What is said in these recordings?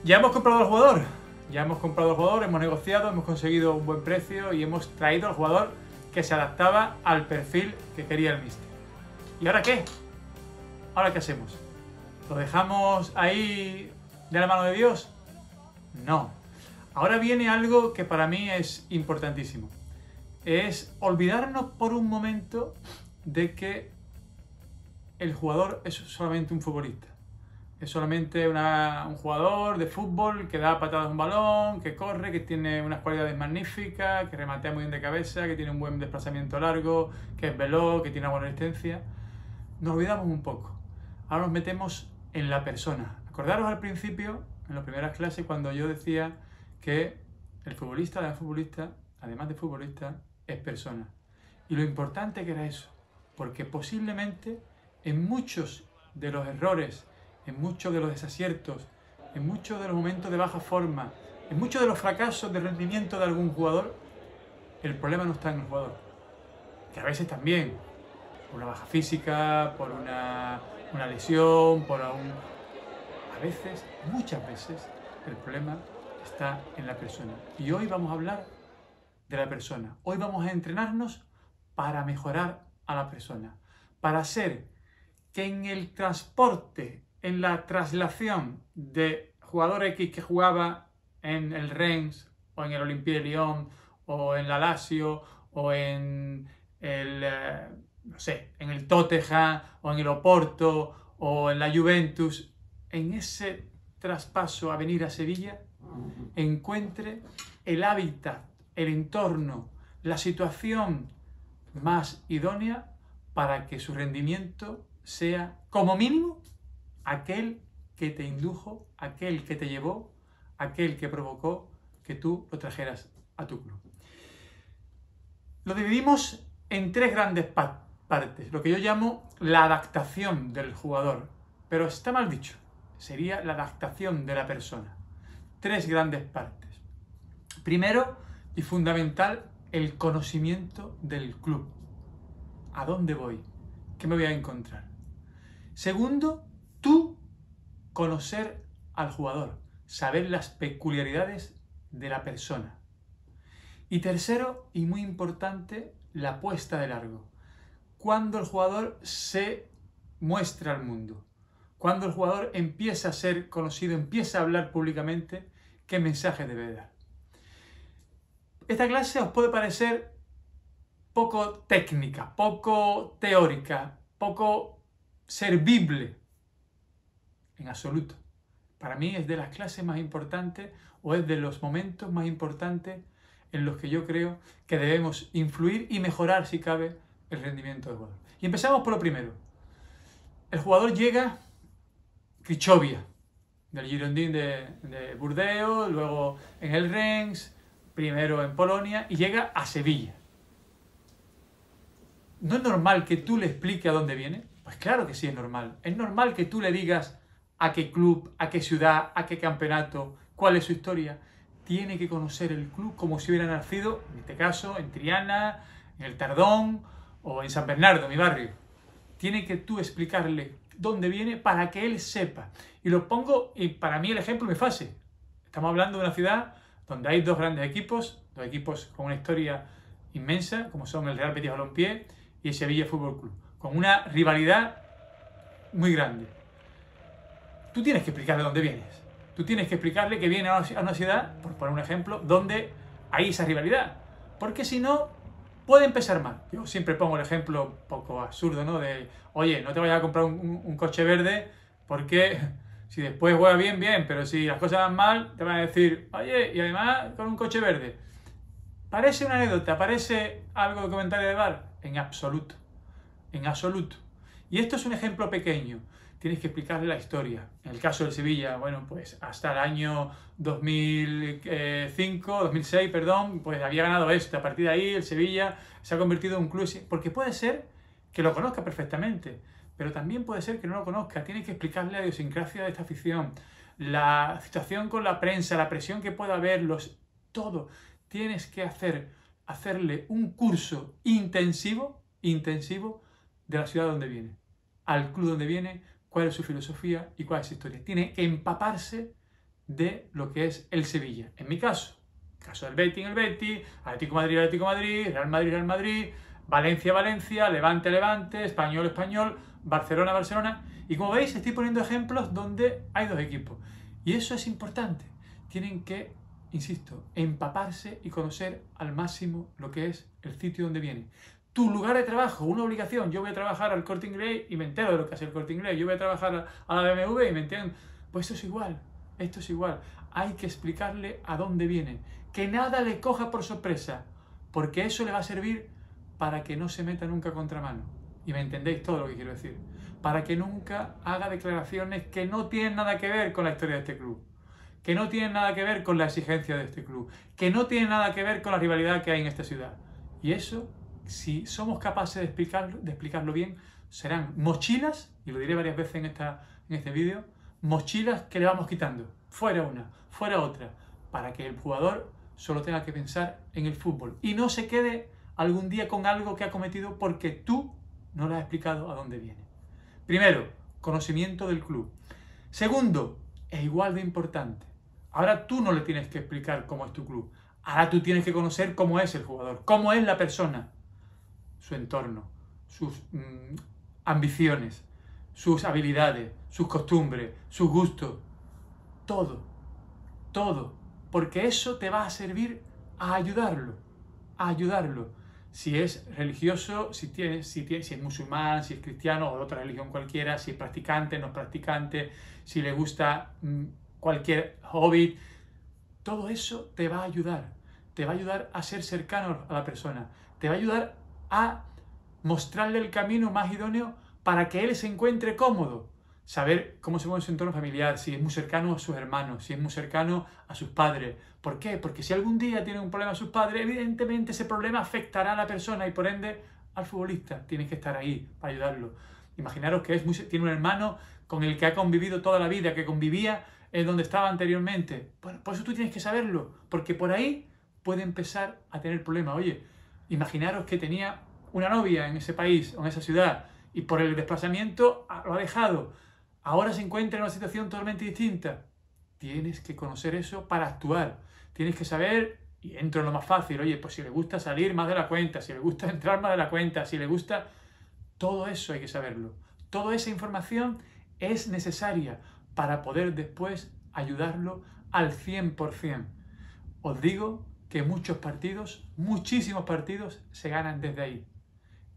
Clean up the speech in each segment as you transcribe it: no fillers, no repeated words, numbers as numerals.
Ya hemos comprado al jugador, hemos negociado, hemos conseguido un buen precio y hemos traído al jugador que se adaptaba al perfil que quería el míster. ¿Y ahora qué? ¿Ahora qué hacemos? ¿Lo dejamos ahí de la mano de Dios? No. Ahora viene algo que para mí es importantísimo. Es olvidarnos por un momento de que el jugador es solamente un futbolista. Es solamente un jugador de fútbol que da patadas a un balón, que corre, que tiene unas cualidades magníficas, que rematea muy bien de cabeza, que tiene un buen desplazamiento largo, que es veloz, que tiene una buena resistencia. Nos olvidamos un poco. Ahora nos metemos en la persona. Acordaros al principio, en las primeras clases, cuando yo decía que el futbolista, además de futbolista, es persona. Y lo importante que era eso, porque posiblemente en muchos de los errores, en muchos de los desaciertos, en muchos de los momentos de baja forma, en muchos de los fracasos de rendimiento de algún jugador, el problema no está en el jugador. Que a veces también, por una baja física, por una lesión, a veces, muchas veces, el problema está en la persona. Y hoy vamos a hablar de la persona. Hoy vamos a entrenarnos para mejorar a la persona, para hacer que en el transporte, en la traslación de jugador X que jugaba en el Rennes o en el Olympique de Lyon o en la Lazio o en el, no sé, en el Tottenham o en el Oporto o en la Juventus, en ese traspaso a venir a Sevilla, encuentre el hábitat, el entorno, la situación más idónea para que su rendimiento sea, como mínimo, aquel que te indujo, aquel que te llevó, aquel que provocó que tú lo trajeras a tu club. Lo dividimos en tres grandes partes, lo que yo llamo la adaptación del jugador, pero está mal dicho, sería la adaptación de la persona. Tres grandes partes. Primero y fundamental, el conocimiento del club. ¿A dónde voy? ¿Qué me voy a encontrar? Segundo, tú conocer al jugador, saber las peculiaridades de la persona. Y tercero, y muy importante, la puesta de largo. Cuando el jugador se muestra al mundo, cuando el jugador empieza a ser conocido, empieza a hablar públicamente, ¿qué mensaje debe dar? Esta clase os puede parecer poco técnica, poco teórica, poco servible. En absoluto. Para mí es de las clases más importantes o es de los momentos más importantes en los que yo creo que debemos influir y mejorar, si cabe, el rendimiento del jugador. Y empezamos por lo primero. El jugador llega Crichovia, del Girondins de Burdeos, luego en el Rennes, primero en Polonia y llega a Sevilla. ¿No es normal que tú le expliques a dónde viene? Pues claro que sí es normal. Es normal que tú le digas a qué club, a qué ciudad, a qué campeonato, cuál es su historia. Tiene que conocer el club como si hubiera nacido, en este caso, en Triana, en el Tardón o en San Bernardo, mi barrio. Tiene que tú explicarle dónde viene para que él sepa. Y lo pongo, y para mí el ejemplo es muy fácil. Estamos hablando de una ciudad donde hay dos grandes equipos, dos equipos con una historia inmensa, como son el Real Betis Balompié y el Sevilla Fútbol Club, con una rivalidad muy grande. Tú tienes que explicarle dónde vienes. Tú tienes que explicarle que viene a una ciudad, por poner un ejemplo, donde hay esa rivalidad. Porque si no, puede empezar mal. Yo siempre pongo el ejemplo un poco absurdo, ¿no? De, oye, no te vayas a comprar un coche verde porque si después juega bien, bien, pero si las cosas van mal, te van a decir, oye, y además con un coche verde. ¿Parece una anécdota? ¿Parece algo de comentario de bar? En absoluto. En absoluto. Y esto es un ejemplo pequeño. Tienes que explicarle la historia. En el caso del Sevilla, bueno, pues hasta el año 2006, pues había ganado esto. A partir de ahí el Sevilla se ha convertido en un club, porque puede ser que lo conozca perfectamente, pero también puede ser que no lo conozca. Tienes que explicarle la idiosincrasia de esta afición, la situación con la prensa, la presión que pueda haber, todo. Tienes que hacerle un curso intensivo de la ciudad donde viene, al club donde viene, cuál es su filosofía y cuál es su historia. Tiene que empaparse de lo que es el Sevilla. En mi caso, del Betis, el Betis, Atlético de Madrid, Atlético de Madrid, Real Madrid, Real Madrid, Valencia, Valencia, Levante, Levante, Español, Español, Barcelona, Barcelona. Y como veis, estoy poniendo ejemplos donde hay dos equipos. Y eso es importante. Tienen que, insisto, empaparse y conocer al máximo lo que es el sitio donde vienen. Tu lugar de trabajo, una obligación. Yo voy a trabajar al Corte Inglés y me entero de lo que hace el Corte Inglés. Yo voy a trabajar a la BMW y me entero. Pues esto es igual. Esto es igual. Hay que explicarle a dónde vienen. Que nada le coja por sorpresa. Porque eso le va a servir para que no se meta nunca a contramano. Y me entendéis todo lo que quiero decir. Para que nunca haga declaraciones que no tienen nada que ver con la historia de este club. Que no tienen nada que ver con la exigencia de este club. Que no tienen nada que ver con la rivalidad que hay en esta ciudad. Y eso, si somos capaces de explicarlo bien, serán mochilas, y lo diré varias veces en este vídeo, mochilas que le vamos quitando. Fuera una, fuera otra. Para que el jugador solo tenga que pensar en el fútbol. Y no se quede algún día con algo que ha cometido porque tú no le has explicado a dónde viene. Primero, conocimiento del club. Segundo, es igual de importante. Ahora tú no le tienes que explicar cómo es tu club. Ahora tú tienes que conocer cómo es el jugador, cómo es la persona, su entorno, sus ambiciones, sus habilidades, sus costumbres, sus gustos. Todo, todo. Porque eso te va a servir a ayudarlo, a ayudarlo. Si es religioso, si es musulmán, si es cristiano o de otra religión cualquiera, si es practicante, no es practicante, si le gusta cualquier hobby, todo eso te va a ayudar. Te va a ayudar a ser cercano a la persona. Te va a ayudar a mostrarle el camino más idóneo para que él se encuentre cómodo. Saber cómo se mueve su entorno familiar, si es muy cercano a sus hermanos, si es muy cercano a sus padres. ¿Por qué? Porque si algún día tiene un problema a sus padres, evidentemente ese problema afectará a la persona y por ende al futbolista. Tienes que estar ahí para ayudarlo. Imaginaros que tiene un hermano con el que ha convivido toda la vida, que convivía en donde estaba anteriormente. Bueno, por eso tú tienes que saberlo, porque por ahí puede empezar a tener problemas. Oye, imaginaros que tenía una novia en ese país o en esa ciudad y por el desplazamiento lo ha dejado. Ahora se encuentra en una situación totalmente distinta. Tienes que conocer eso para actuar. Tienes que saber, y entro en lo más fácil, oye, pues si le gusta salir más de la cuenta, si le gusta entrar más de la cuenta, si le gusta... Todo eso hay que saberlo. Toda esa información es necesaria para poder después ayudarlo al 100%. Os digo que muchos partidos, muchísimos partidos, se ganan desde ahí.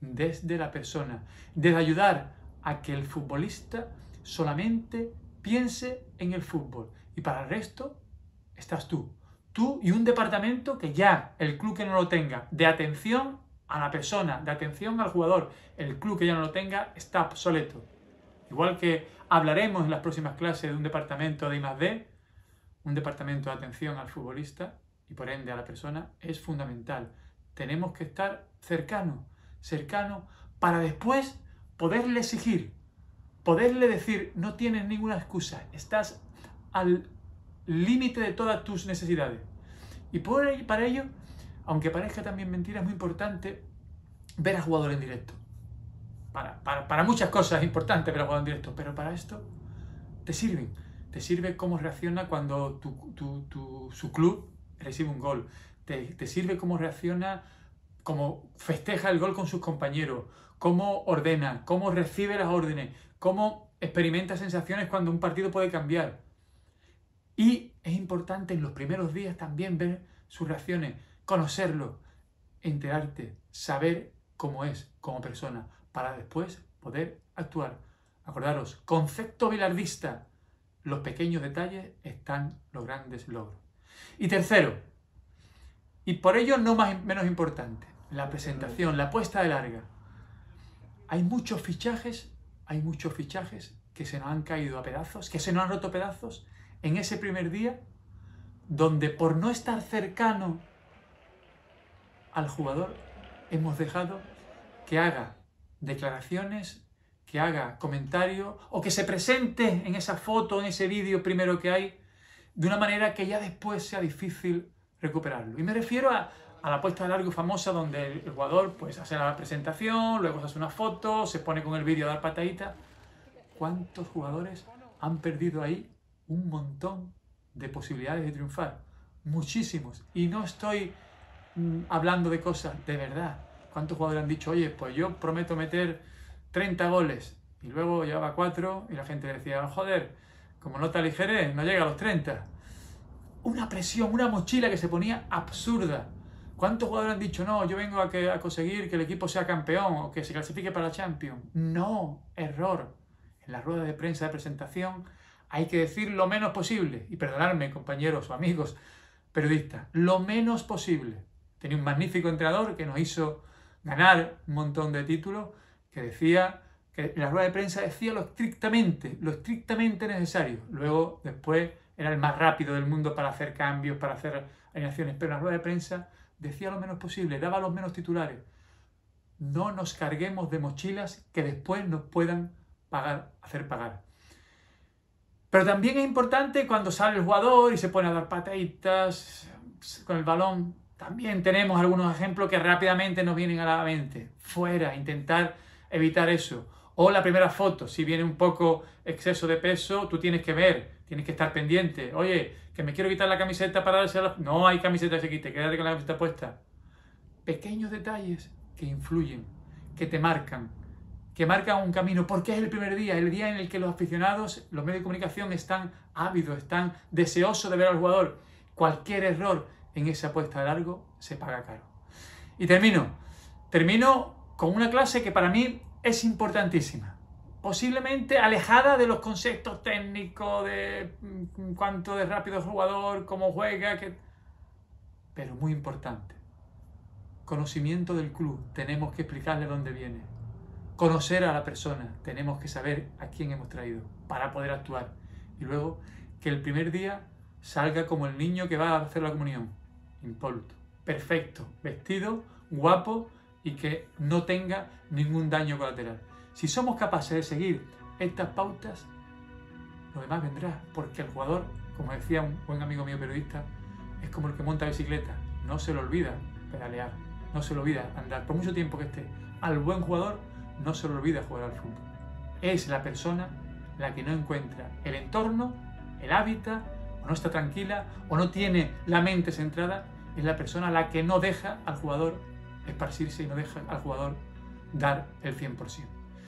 Desde la persona. Desde ayudar a que el futbolista solamente piense en el fútbol. Y para el resto estás tú. Tú y un departamento que ya, el club que no lo tenga, de atención a la persona, de atención al jugador, el club que ya no lo tenga está obsoleto. Igual que hablaremos en las próximas clases de un departamento de I+D, un departamento de atención al futbolista y por ende a la persona es fundamental. Tenemos que estar cercano para después poderle exigir, poderle decir, no tienes ninguna excusa, estás al límite de todas tus necesidades. Y para ello, aunque parezca también mentira, es muy importante ver al jugador en directo. Para muchas cosas es importante ver al jugador en directo, pero para esto te sirve cómo reacciona cuando su club recibe un gol, te sirve cómo reacciona, cómo festeja el gol con sus compañeros, cómo ordena, cómo recibe las órdenes, cómo experimenta sensaciones cuando un partido puede cambiar. Y es importante en los primeros días también ver sus reacciones, conocerlo, enterarte, saber cómo es como persona, para después poder actuar. Acordaros, concepto bilardista, los pequeños detalles están los grandes logros. Y tercero, y por ello no menos importante, la presentación, la puesta de larga. Hay muchos fichajes que se nos han caído a pedazos, que se nos han roto pedazos en ese primer día, donde por no estar cercano al jugador hemos dejado que haga declaraciones, que haga comentarios o que se presente en esa foto, en ese vídeo primero que hay, de una manera que ya después sea difícil recuperarlo. Y me refiero a la puesta de largo famosa donde el jugador pues hace la presentación, luego se hace una foto, se pone con el vídeo a dar patadita. ¿Cuántos jugadores han perdido ahí un montón de posibilidades de triunfar. Muchísimos. Y no estoy hablando de cosas de verdad. ¿Cuántos jugadores han dicho, oye, pues yo prometo meter 30 goles? Y luego llevaba 4 y la gente decía, joder, como no te aligeres, no llega a los 30. Una presión, una mochila que se ponía absurda. ¿Cuántos jugadores han dicho, no, yo vengo a conseguir que el equipo sea campeón o que se clasifique para la Champions? No, error. En la rueda de prensa de presentación hay que decir lo menos posible. Y perdonadme, compañeros o amigos periodistas, lo menos posible. Tenía un magnífico entrenador que nos hizo ganar un montón de títulos, que decía que en la rueda de prensa decía lo estrictamente necesario. Luego, después, era el más rápido del mundo para hacer cambios, para hacer alineaciones, pero en la rueda de prensa decía lo menos posible, daba los menos titulares. No nos carguemos de mochilas que después nos puedan hacer pagar. Pero también es importante cuando sale el jugador y se pone a dar pataditas con el balón. También tenemos algunos ejemplos que rápidamente nos vienen a la mente. Fuera, intentar evitar eso. O la primera foto, si viene un poco exceso de peso, tú tienes que ver, tienes que estar pendiente. Oye, que me quiero quitar la camiseta para darse la... No hay camiseta que se quite, quédate con la camiseta puesta. Pequeños detalles que influyen, que te marcan, que marcan un camino, porque es el primer día, el día en el que los aficionados, los medios de comunicación están ávidos, están deseosos de ver al jugador. Cualquier error en esa apuesta de largo se paga caro. Y termino con una clase que para mí es importantísima, posiblemente alejada de los conceptos técnicos de cuánto de rápido es el jugador, cómo juega, pero muy importante. Conocimiento del club, tenemos que explicarle dónde viene. Conocer a la persona, tenemos que saber a quién hemos traído para poder actuar. Y luego, que el primer día salga como el niño que va a hacer la comunión, impoluto, perfecto, vestido, guapo y que no tenga ningún daño colateral. Si somos capaces de seguir estas pautas, lo demás vendrá, porque el jugador, como decía un buen amigo mío periodista, es como el que monta bicicleta, no se le olvida pedalear, no se le olvida andar, por mucho tiempo que esté. Al buen jugador no se le olvida jugar al fútbol. Es la persona la que no encuentra el entorno, el hábitat, o no está tranquila, o no tiene la mente centrada, es la persona la que no deja al jugador esparcirse y no deja al jugador dar el 100%.